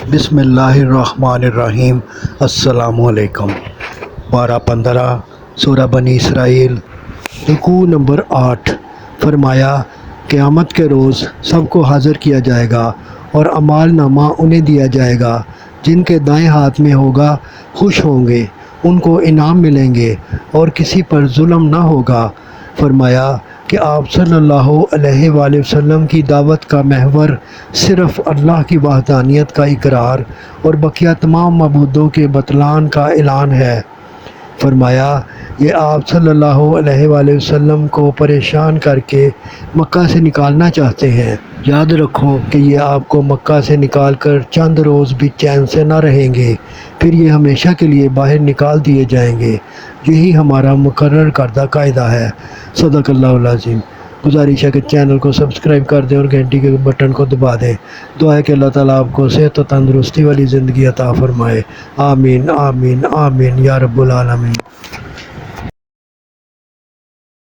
بسم اللہ الرحمن الرحیم۔ السلام علیکم۔ پارہ 15 سورہ بنی اسرائیل، رکوع نمبر 8۔ فرمایا، قیامت کے روز سب کو حاضر کیا جائے گا اور اعمال نامہ انہیں دیا جائے گا۔ جن کے دائیں ہاتھ میں ہوگا خوش ہوں گے، ان کو انعام ملیں گے اور کسی پر ظلم نہ ہوگا۔ فرمایا کہ آپ صلی اللہ علیہ وآلہ وسلم کی دعوت کا محور صرف اللہ کی وحدانیت کا اقرار اور بقیہ تمام معبودوں کے بطلان کا اعلان ہے۔ فرمایا، یہ آپ صلی اللہ علیہ وآلہ وسلم کو پریشان کر کے مکہ سے نکالنا چاہتے ہیں۔ یاد رکھو کہ یہ آپ کو مکہ سے نکال کر چند روز بھی چین سے نہ رہیں گے، پھر یہ ہمیشہ کے لیے باہر نکال دیے جائیں گے۔ یہی ہمارا مقرر کردہ قاعدہ ہے۔ صدق اللہ العظیم۔ گزارش ہے کہ چینل کو سبسکرائب کر دیں اور گھنٹی کے بٹن کو دبا دیں۔ دعا ہے کہ اللہ تعالیٰ آپ کو صحت و تندرستی والی زندگی عطا فرمائے۔ آمین آمین آمین یا رب العالمین۔